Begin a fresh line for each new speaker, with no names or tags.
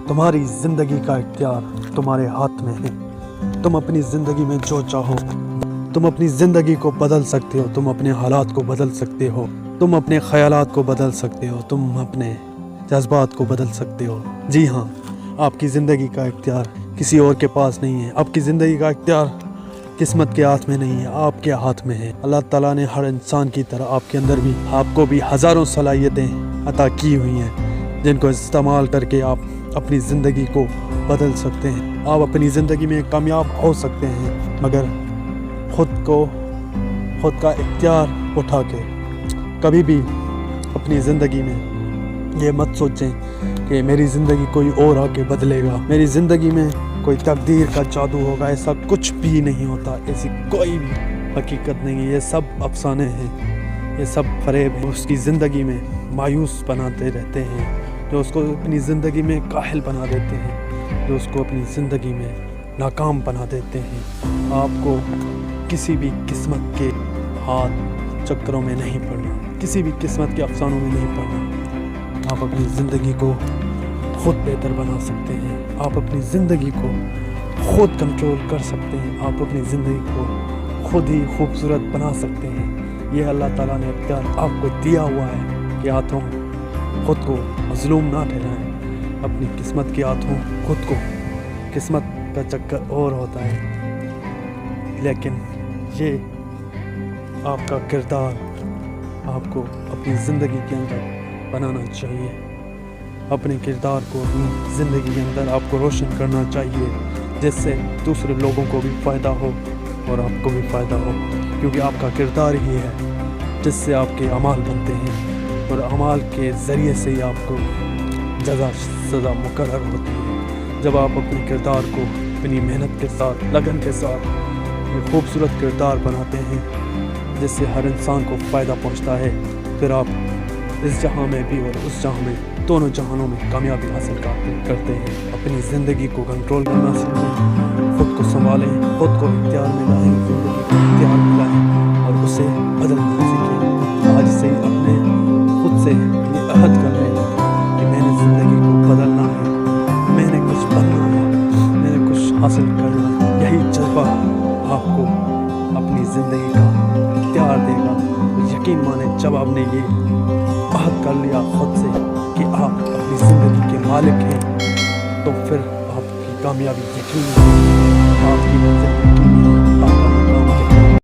تمہاری زندگی کا اختیار تمہارے ہاتھ میں ہے۔ تم اپنی زندگی میں جو چاہو، تم اپنی زندگی کو بدل سکتے ہو، تم اپنے حالات کو بدل سکتے ہو، تم اپنے خیالات کو بدل سکتے ہو، تم اپنے جذبات کو بدل سکتے ہو۔ جی ہاں، آپ کی زندگی کا اختیار کسی اور کے پاس نہیں ہے۔ آپ کی زندگی کا اختیار قسمت کے ہاتھ میں نہیں ہے، آپ کے ہاتھ میں ہے۔ اللہ تعالیٰ نے ہر انسان کی طرح آپ کے اندر بھی، آپ کو بھی ہزاروں صلاحیتیں عطا کی ہوئی ہیں، جن کو استعمال کر کے آپ اپنی زندگی کو بدل سکتے ہیں۔ آپ اپنی زندگی میں کامیاب ہو سکتے ہیں، مگر خود کا اختیار اٹھا کے کبھی بھی اپنی زندگی میں یہ مت سوچیں کہ میری زندگی کوئی اور آ کے بدلے گا، میری زندگی میں کوئی تقدیر کا جادو ہوگا۔ ایسا کچھ بھی نہیں ہوتا، ایسی کوئی بھی حقیقت نہیں ہے۔ یہ سب افسانے ہیں، یہ سب فریب ہیں۔ اس کی زندگی میں مایوس بناتے رہتے ہیں، جو اس کو اپنی زندگی میں کاہل بنا دیتے ہیں، جو اس کو اپنی زندگی میں ناکام بنا دیتے ہیں۔ آپ کو کسی بھی قسمت کے ہاتھ چکروں میں نہیں پڑنا، کسی بھی قسمت کے افسانوں میں نہیں پڑنا۔ آپ اپنی زندگی کو خود بہتر بنا سکتے ہیں، آپ اپنی زندگی کو خود کنٹرول کر سکتے ہیں، آپ اپنی زندگی کو خود ہی خوبصورت بنا سکتے ہیں۔ یہ اللہ تعالیٰ نے اختیار آپ کو دیا ہوا ہے کہ ہاتھوں خود کو مظلوم نہ ٹھہرائیں، اپنی قسمت کے ہاتھوں خود کو۔ قسمت کا چکر اور ہوتا ہے، لیکن یہ آپ کا کردار آپ کو اپنی زندگی کے اندر بنانا چاہیے۔ اپنے کردار کو اپنی زندگی کے اندر آپ کو روشن کرنا چاہیے، جس سے دوسرے لوگوں کو بھی فائدہ ہو اور آپ کو بھی فائدہ ہو، کیونکہ آپ کا کردار ہی ہے جس سے آپ کے اعمال بنتے ہیں، اور اعمال کے ذریعے سے ہی آپ کو جزا سزا مقرر ہوتی ہے۔ جب آپ اپنے کردار کو اپنی محنت کے ساتھ، لگن کے ساتھ ایک خوبصورت کردار بناتے ہیں جس سے ہر انسان کو فائدہ پہنچتا ہے، پھر آپ اس جہاں میں بھی اور اس جہاں میں، دونوں جہانوں میں کامیابی حاصل کرتے ہیں۔ اپنی زندگی کو کنٹرول کرنا سیکھیں، خود کو سنبھالیں، خود کو اختیار میں لائیں، زندگی کو اختیار میں لائیں اور اسے بدلنا سیکھیں۔ آج سے اپنے خود سے یہ عہد کر لیں کہ میں نے زندگی کو بدلنا ہے، میں نے کچھ بننا ہے، میں نے کچھ حاصل کرنا ہے۔ یہی جذبہ آپ کو اپنی زندگی کا اختیار دے گا۔ یقین مانیں، جب آپ نے یہ عہد کر لیا خود سے کہ آپ اپنی زندگی کے مالک ہیں، تو پھر آپ کی کامیابی یقینی ہے، آپ کی منزل